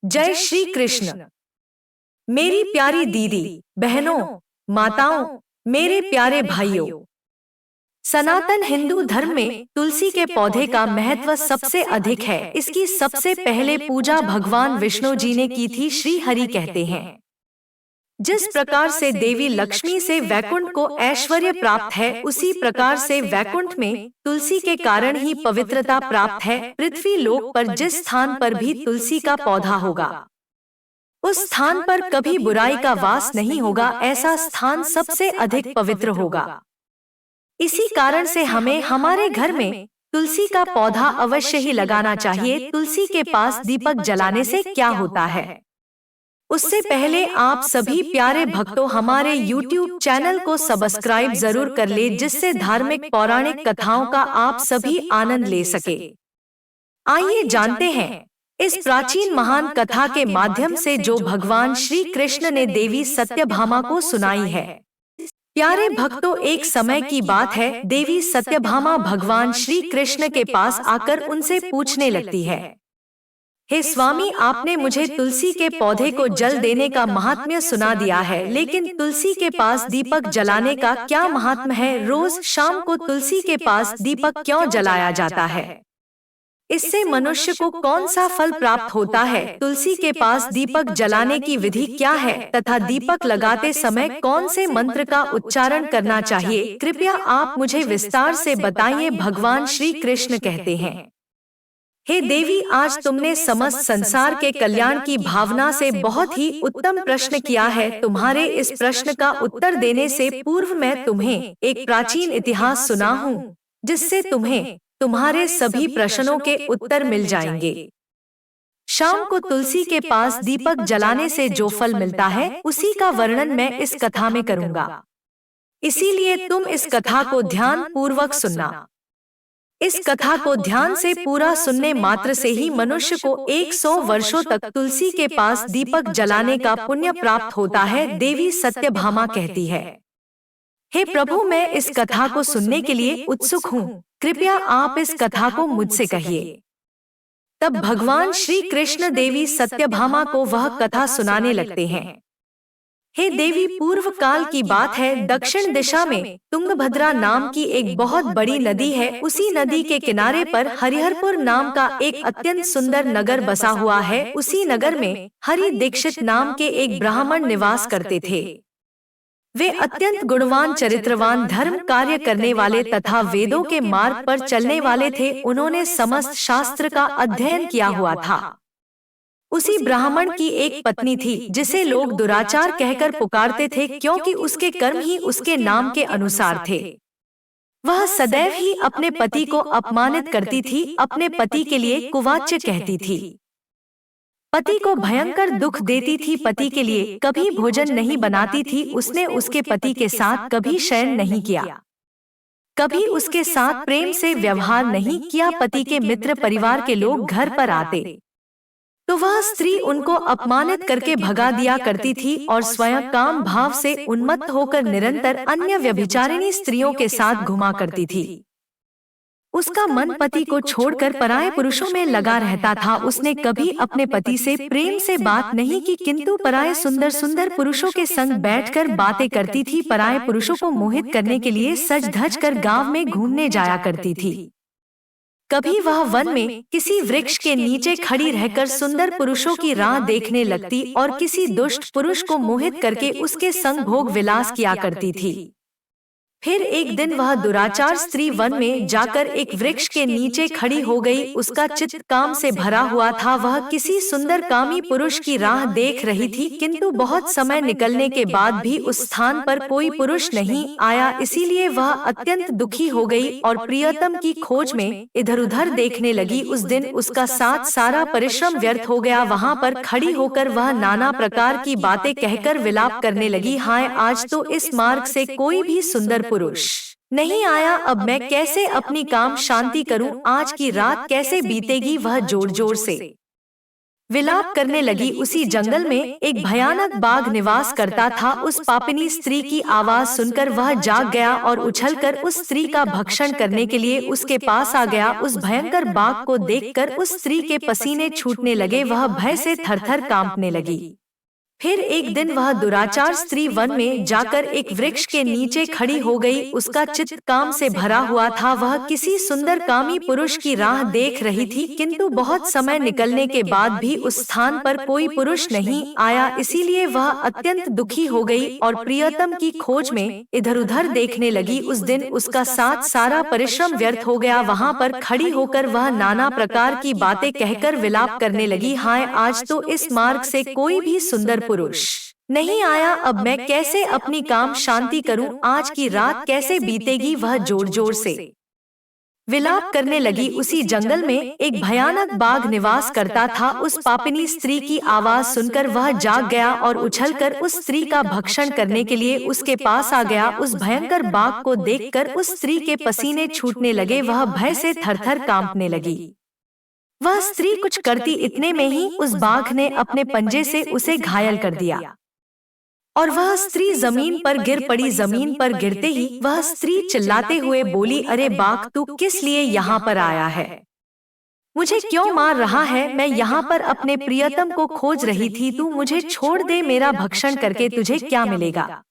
जय श्री कृष्ण। मेरी प्यारी दीदी, बहनों, माताओं, मेरे प्यारे भाइयों, सनातन हिंदू धर्म में तुलसी के पौधे का महत्व सबसे अधिक है। इसकी सबसे पहले पूजा भगवान विष्णु जी ने की थी। श्री हरि कहते हैं, जिस प्रकार से देवी लक्ष्मी से वैकुंठ को ऐश्वर्य प्राप्त है, उसी प्रकार से वैकुंठ में तुलसी के कारण ही पवित्रता प्राप्त है। पृथ्वी लोक पर जिस स्थान पर भी तुलसी का पौधा होगा, उस स्थान पर कभी बुराई का वास नहीं होगा। ऐसा स्थान सबसे अधिक पवित्र होगा। इसी कारण से हमें हमारे घर में तुलसी का पौधा अवश्य ही लगाना चाहिए। तुलसी के पास दीपक जलाने से क्या होता है, उससे पहले आप सभी प्यारे भक्तों हमारे YouTube चैनल को सब्सक्राइब जरूर कर ले, जिससे धार्मिक पौराणिक कथाओं का आप सभी आनंद ले सके। आइए जानते हैं इस प्राचीन महान कथा के माध्यम से जो भगवान श्री कृष्ण ने देवी सत्यभामा को सुनाई है। प्यारे भक्तों, एक समय की बात है, देवी सत्यभामा भगवान श्री कृष्ण के पास आकर उनसे पूछने लगती है, हे स्वामी, आपने मुझे तुलसी के पौधे को जल देने का महात्म्य सुना दिया है, लेकिन तुलसी के पास दीपक जलाने का क्या महात्म्य है? रोज शाम को तुलसी के पास दीपक क्यों जलाया जाता है? इससे मनुष्य को कौन सा फल प्राप्त होता है? तुलसी के पास दीपक जलाने की विधि क्या है तथा दीपक लगाते समय कौन से मंत्र का उच्चारण करना चाहिए? कृपया आप मुझे विस्तार से बताइए। भगवान श्री कृष्ण कहते हैं, हे देवी, आज तुमने समस्त संसार के कल्याण की भावना से बहुत ही उत्तम प्रश्न किया है। तुम्हारे इस प्रश्न का उत्तर देने से पूर्व मैं तुम्हें एक प्राचीन इतिहास सुना हूँ, जिससे तुम्हें तुम्हारे सभी प्रश्नों के उत्तर मिल जाएंगे। शाम को तुलसी के पास दीपक जलाने से जो फल मिलता है, उसी का वर्णन मैं इस कथा में करूंगा। इसीलिए तुम इस कथा को ध्यान पूर्वक सुनना। इस कथा को ध्यान से पूरा सुनने मात्र से ही मनुष्य को 100 वर्षों तक तुलसी के पास दीपक जलाने का पुण्य प्राप्त होता है। देवी सत्यभामा कहती है, हे प्रभु, मैं इस कथा को सुनने के लिए उत्सुक हूँ। कृपया आप इस कथा को मुझसे कहिए। तब भगवान श्री कृष्ण देवी सत्यभामा को वह कथा सुनाने लगते हैं। हे देवी, पूर्व काल की बात है, दक्षिण दिशा में तुंगभद्रा नाम की एक बहुत बड़ी नदी है। उसी नदी के किनारे पर हरिहरपुर नाम का एक अत्यंत सुंदर नगर बसा हुआ है। उसी नगर में हरि दीक्षित नाम के एक ब्राह्मण निवास करते थे। वे अत्यंत गुणवान, चरित्रवान, धर्म कार्य करने वाले तथा वेदों के मार्ग पर चलने वाले थे। उन्होंने समस्त शास्त्र का अध्ययन किया हुआ था। उसी ब्राह्मण की एक पत्नी थी, जिसे लोग दुराचार कहकर पुकारते थे, क्योंकि उसके कर्म ही उसके नाम के अनुसार थे। वह सदैव ही अपने पति को अपमानित करती थी, अपने पति के लिए कुवाच्य कहती थी, पति को भयंकर दुख देती थी, पति के लिए कभी भोजन नहीं बनाती थी। उसने उसके पति के साथ कभी शयन नहीं किया, कभी उसके साथ प्रेम से व्यवहार नहीं किया। पति के मित्र परिवार के लोग घर पर आते तो वह स्त्री उनको अपमानित करके भगा दिया करती थी और स्वयं काम भाव से उन्मत्त होकर निरंतर अन्य व्यभिचारिणी स्त्रियों के साथ घुमा करती थी। उसका मन पति को छोड़कर पराये पुरुषों में लगा रहता था। उसने कभी अपने पति से प्रेम से बात नहीं की, किंतु पराये सुंदर सुंदर पुरुषों के संग बैठकर बातें करती थी। पराये पुरुषों को मोहित करने के लिए सज धज कर गांव में घूमने जाया करती थी। कभी वह वन में किसी वृक्ष के नीचे खड़ी रहकर सुंदर पुरुषों की राह देखने लगती और किसी दुष्ट पुरुष को मोहित करके उसके संग भोग विलास किया करती थी। फिर एक दिन वह दुराचार स्त्री वन में जाकर एक वृक्ष के नीचे खड़ी हो गई। उसका चित्त काम से भरा हुआ था। वह किसी सुंदर कामी पुरुष की राह देख रही थी, किंतु बहुत समय निकलने के बाद भी उस स्थान पर कोई पुरुष नहीं आया। इसीलिए वह अत्यंत दुखी हो गई और प्रियतम की खोज में इधर उधर देखने लगी। उस दिन उसका सारा परिश्रम व्यर्थ हो गया। वहां पर खड़ी होकर वह नाना प्रकार की बातें कहकर विलाप करने लगी, हाय, आज तो इस मार्ग से कोई भी सुंदर पुरुष नहीं आया। अब मैं कैसे अपनी काम शांति करूं? आज की रात कैसे बीतेगी? वह जोर जोर से विलाप करने लगी। उसी जंगल में एक भयानक बाघ निवास करता था। उस पापिनी स्त्री की आवाज सुनकर वह जाग गया और उछलकर उस स्त्री का भक्षण करने के लिए उसके पास आ गया। उस भयंकर बाघ को देखकर उस स्त्री के पसीने छूटने लगे, वह भय से थरथर कांपने लगी। फिर एक दिन वह दुराचार स्त्री वन में जाकर एक वृक्ष के नीचे खड़ी हो गई। उसका चित्त काम से भरा हुआ था। वह किसी सुंदर कामी पुरुष की राह देख रही थी, किंतु बहुत समय निकलने के बाद भी उस स्थान पर कोई पुरुष नहीं आया। इसीलिए वह अत्यंत दुखी हो गई और प्रियतम की खोज में इधर-उधर देखने लगी। उस दिन उसका सारा परिश्रम व्यर्थ हो गया। वहां पर खड़ी होकर वह नाना प्रकार की बातें कहकर विलाप करने लगी। हाय, आज तो इस मार्ग से कोई भी सुंदर पुरुष नहीं आया। अब मैं कैसे अपनी काम शांति करूं? आज की रात कैसे बीतेगी? वह जोर जोर से विलाप करने लगी। उसी जंगल में एक भयानक बाघ निवास करता था। उस पापिनी स्त्री की आवाज सुनकर वह जाग गया और उछलकर उस स्त्री का भक्षण करने के लिए उसके पास आ गया। उस भयंकर बाघ को देखकर उस स्त्री के पसीने छूटने लगे, वह भय से थरथर कांपने लगी। वह स्त्री कुछ करती, इतने में ही उस बाघ ने अपने पंजे से उसे घायल कर दिया और वह स्त्री जमीन पर गिर पड़ी। जमीन पर गिरते ही वह स्त्री चिल्लाते हुए बोली, अरे बाघ, तू किस लिए यहाँ पर आया है? मुझे क्यों मार रहा है? मैं यहाँ पर अपने प्रियतम को खोज रही थी। तू मुझे छोड़ दे, मेरा भक्षण करके तुझे क्या मिलेगा?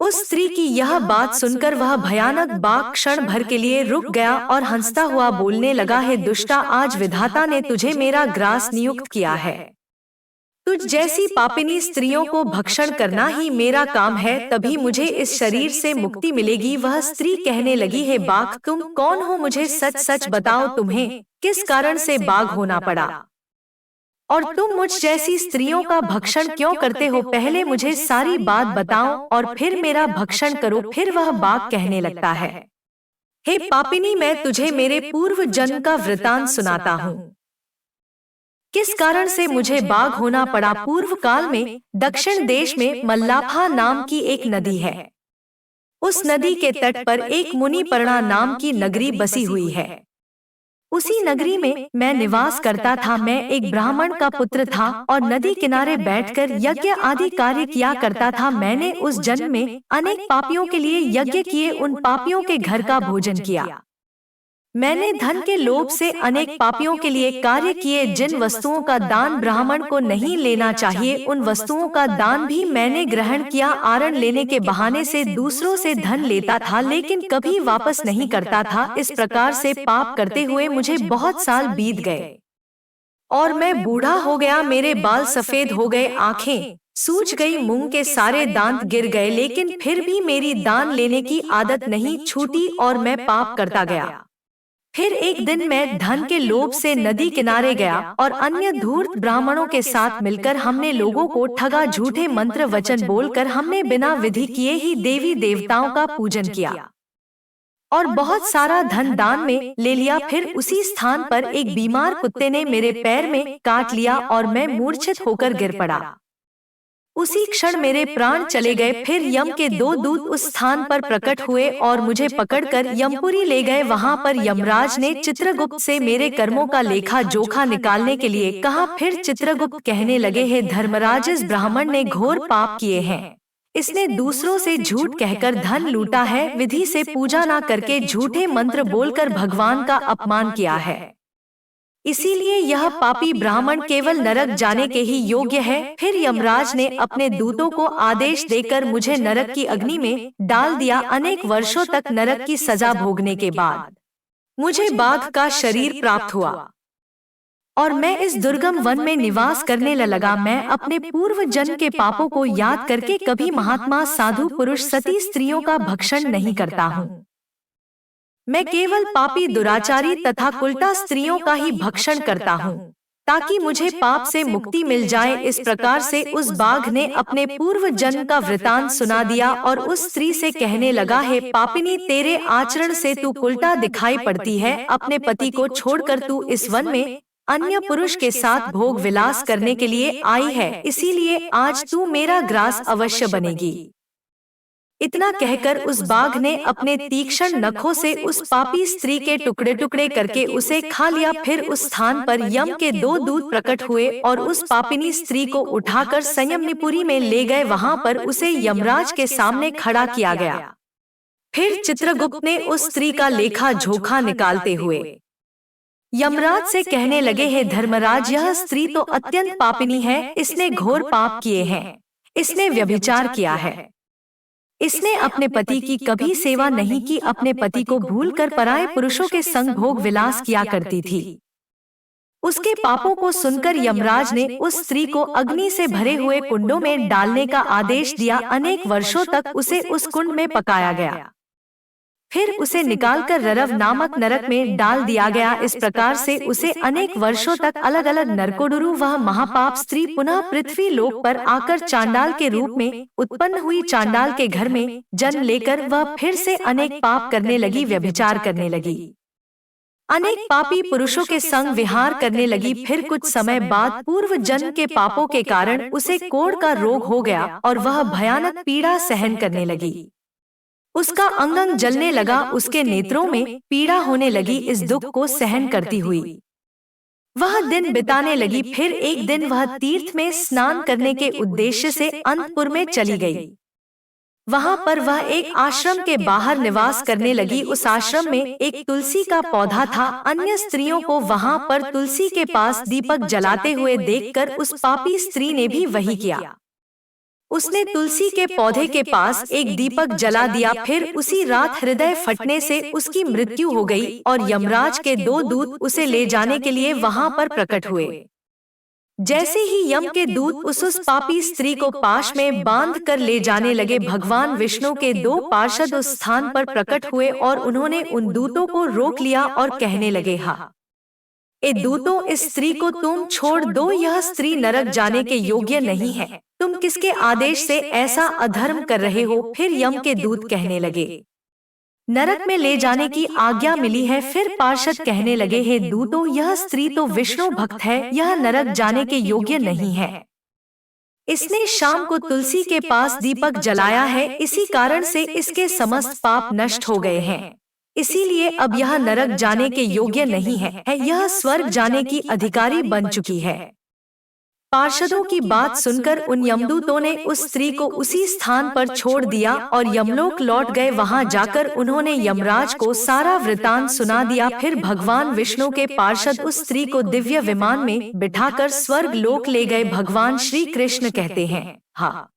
उस स्त्री की यह बात सुनकर वह भयानक बाघ क्षण भर के लिए रुक गया और हंसता हुआ बोलने लगा, हे दुष्टा, आज विधाता ने तुझे मेरा ग्रास नियुक्त किया है। तुझ जैसी पापिनी स्त्रियों को भक्षण करना ही मेरा काम है, तभी मुझे इस शरीर से मुक्ति मिलेगी। वह स्त्री कहने लगी, हे बाघ, तुम कौन हो? मुझे सच सच बताओ, तुम्हें किस कारण से बाघ होना पड़ा और तुम मुझ जैसी स्त्रियों का भक्षण क्यों करते हो? पहले मुझे सारी बात बताओ और फिर मेरा भक्षण करो। फिर वह बाघ कहने लगता है, हे पापिनी, मैं तुझे मेरे पूर्व जन्म का वृतांत सुनाता हूँ। किस कारण से मुझे बाघ होना पड़ा? पूर्व काल में दक्षिण देश में मल्लाफा नाम की एक नदी है। उस नदी के तट पर एक मुनिपर्णा नाम की नगरी बसी हुई है। उसी नगरी में मैं निवास करता था। मैं एक ब्राह्मण का पुत्र था और नदी किनारे बैठकर यज्ञ आदि कार्य किया करता था। मैंने उस जन्म में अनेक पापियों के लिए यज्ञ किए, उन पापियों के घर का भोजन किया। मैंने धन के लोभ से अनेक पापियों के लिए कार्य किए। जिन वस्तुओं का दान ब्राह्मण को नहीं लेना चाहिए, उन वस्तुओं का दान भी मैंने ग्रहण किया। आरण लेने के बहाने से दूसरों से धन लेता था, लेकिन कभी वापस नहीं करता था। इस प्रकार से पाप करते हुए मुझे बहुत साल बीत गए और मैं बूढ़ा हो गया। मेरे बाल सफेद हो गए, आंखें सूज गई, मुंह के सारे दांत गिर गए, लेकिन फिर भी मेरी दान लेने की आदत नहीं छूटी और मैं पाप करता गया। फिर एक दिन मैं धन के लोभ से नदी किनारे गया और अन्य धूर्त ब्राह्मणों के साथ मिलकर हमने लोगों को ठगा। झूठे मंत्र वचन बोलकर हमने बिना विधि किए ही देवी देवताओं का पूजन किया और बहुत सारा धन दान में ले लिया। फिर उसी स्थान पर एक बीमार कुत्ते ने मेरे पैर में काट लिया और मैं मूर्छित होकर गिर पड़ा। उसी क्षण मेरे प्राण चले गए। फिर यम के 2 दूत उस स्थान पर प्रकट हुए और मुझे पकड़कर यमपुरी ले गए। वहां पर यमराज ने चित्रगुप्त से मेरे कर्मों का लेखा जोखा निकालने के लिए कहा। फिर चित्रगुप्त कहने लगे, हे धर्मराज, इस ब्राह्मण ने घोर पाप किए हैं। इसने दूसरों से झूठ कहकर धन लूटा है, विधि से पूजा न करके झूठे मंत्र बोलकर भगवान का अपमान किया है। इसीलिए यह पापी ब्राह्मण केवल नरक जाने के ही योग्य है। फिर यमराज ने अपने दूतों को आदेश देकर मुझे नरक की अग्नि में डाल दिया। अनेक वर्षों तक नरक की सजा भोगने के बाद मुझे बाघ का शरीर प्राप्त हुआ और मैं इस दुर्गम वन में निवास करने लगा। मैं अपने पूर्व जन्म के पापों को याद करके कभी महात्मा, साधु पुरुष, सती स्त्रियों का भक्षण नहीं करता हूँ। मैं केवल पापी, दुराचारी तथा कुलटा स्त्रियों का ही भक्षण करता हूँ ताकि मुझे पाप से मुक्ति मिल जाए। इस प्रकार से उस बाघ ने अपने पूर्व जन्म का वृतांत सुना दिया और उस स्त्री से कहने लगा, हे पापिनी, तेरे आचरण से तू कुलटा दिखाई पड़ती है। अपने पति को छोड़कर तू इस वन में अन्य पुरुष के साथ भोग विलास करने के लिए आई है, इसीलिए आज तू मेरा ग्रास अवश्य बनेगी। इतना कहकर उस बाघ ने अपने तीक्ष्ण नखों से उस पापी स्त्री के टुकड़े टुकड़े करके उसे खा लिया। फिर उस स्थान पर यम के 2 दूत प्रकट हुए और उस पापिनी स्त्री को उठाकर संयमनीपुरी में ले गए। वहां पर उसे यमराज के सामने खड़ा किया गया। फिर चित्रगुप्त ने उस स्त्री का लेखा जोखा निकालते हुए यमराज से कहने लगे, हे धर्मराज, यह स्त्री तो अत्यंत पापिनी है। इसने घोर पाप किए हैं। इसने व्यभिचार किया है। इसने अपने पति की कभी सेवा नहीं की। अपने पति को भूलकर पराये पुरुषों के संग भोग विलास किया करती थी। उसके पापों को सुनकर यमराज ने उस स्त्री को अग्नि से भरे हुए कुंडों में डालने का आदेश दिया। अनेक वर्षों तक उसे उस कुंड में पकाया गया। फिर उसे निकालकर ररव नामक नरक में डाल दिया गया। इस प्रकार से उसे अनेक वर्षों तक अलग अलग नरकों वह महापाप स्त्री पुनः पृथ्वी लोक पर आकर चांडाल के रूप में उत्पन्न हुई। चांडाल के घर में जन्म लेकर वह फिर से अनेक पाप करने लगी, व्यभिचार करने लगी, अनेक पापी पुरुषों के संग विहार करने लगी। फिर कुछ समय बाद पूर्व जन्म के पापों के कारण उसे कोढ़ का रोग हो गया और वह भयानक पीड़ा सहन करने लगी। उसका अंग अंग जलने लगा, उसके नेत्रों में पीड़ा होने लगी। इस दुख को सहन करती हुई वह दिन बिताने लगी। फिर एक दिन वह तीर्थ में स्नान करने के उद्देश्य से अन्तपुर में चली गई। वहां पर वह एक आश्रम के बाहर निवास करने लगी। उस आश्रम में एक तुलसी का पौधा था। अन्य स्त्रियों को वहां पर तुलसी के पास दीपक जलाते हुए देखकर उस पापी स्त्री ने भी वही किया। उसने तुलसी के पौधे के पास एक दीपक जला दिया। फिर उसी रात हृदय फटने से उसकी मृत्यु हो गई और यमराज के 2 दूत उसे ले जाने के लिए वहां पर प्रकट हुए। जैसे ही यम के दूत उस पापी स्त्री को पाश में बांध कर ले जाने लगे, भगवान विष्णु के 2 पार्षद उस स्थान पर प्रकट हुए और उन्होंने उन दूतों को रोक लिया और कहने लगे, हा ए दूतों, इस स्त्री को तुम छोड़ दो। यह स्त्री नरक जाने के योग्य नहीं है। तुम किसके आदेश से ऐसा अधर्म कर रहे हो? फिर यम के दूत कहने लगे, नरक में ले जाने की आज्ञा मिली है। फिर पार्षद कहने लगे, हे दूतों, यह स्त्री तो विष्णु भक्त है, यह नरक जाने के योग्य नहीं है। इसने शाम को तुलसी के पास दीपक जलाया है, इसी कारण से इसके समस्त पाप नष्ट हो गए हैं। इसीलिए अब यह नरक जाने के योग्य नहीं है, यह स्वर्ग जाने की अधिकारी बन चुकी है। पार्षदों की बात सुनकर उन यमदूतों ने उस स्त्री को उसी स्थान पर छोड़ दिया और यमलोक लौट गए। वहां जाकर उन्होंने यमराज को सारा वृतांत सुना दिया। फिर भगवान विष्णु के पार्षद उस स्त्री को दिव्य विमान में बिठाकर स्वर्ग लोक ले गए। भगवान श्री कृष्ण कहते हैं, हाँ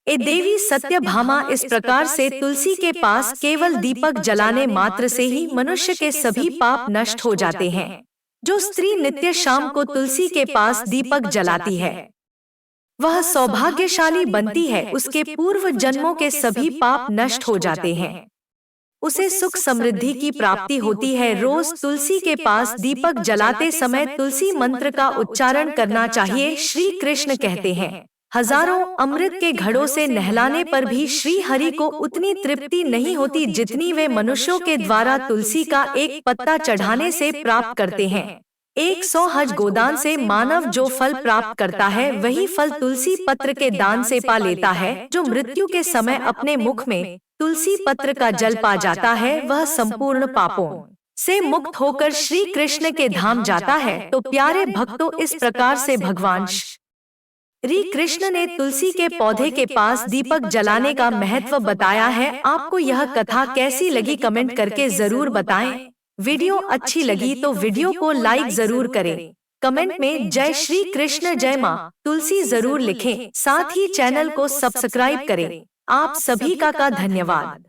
ए देवी सत्यभामा, इस प्रकार से तुलसी के पास केवल दीपक जलाने मात्र से ही मनुष्य के सभी पाप नष्ट हो जाते हैं। जो स्त्री नित्य शाम को तुलसी के पास दीपक जलाती है वह सौभाग्यशाली बनती है। उसके पूर्व जन्मों के सभी पाप नष्ट हो जाते हैं। उसे सुख समृद्धि की प्राप्ति होती है। रोज तुलसी के पास दीपक जलाते समय तुलसी मंत्र का उच्चारण करना चाहिए। श्री कृष्ण कहते हैं, हजारों अमृत के घड़ों से नहलाने पर भी श्री हरि को उतनी तृप्ति नहीं होती जितनी वे मनुष्यों के द्वारा तुलसी का एक पत्ता चढ़ाने से प्राप्त करते हैं। 100 हज गोदान से मानव जो फल प्राप्त करता है वही फल तुलसी पत्र के दान से पा लेता है। जो मृत्यु के समय अपने मुख में तुलसी पत्र का जल पा जाता है वह संपूर्ण पापों से मुक्त होकर श्री कृष्ण के धाम जाता है। तो प्यारे भक्तों, इस प्रकार से भगवान श्री कृष्ण ने तुलसी के पौधे के पास दीपक जलाने का महत्व बताया है। आपको यह कथा कैसी लगी कमेंट करके जरूर बताएं। वीडियो अच्छी लगी तो वीडियो को लाइक जरूर करें। कमेंट में जय श्री कृष्ण, जय माँ तुलसी जरूर लिखें। साथ ही चैनल को सब्सक्राइब करें। आप सभी का धन्यवाद।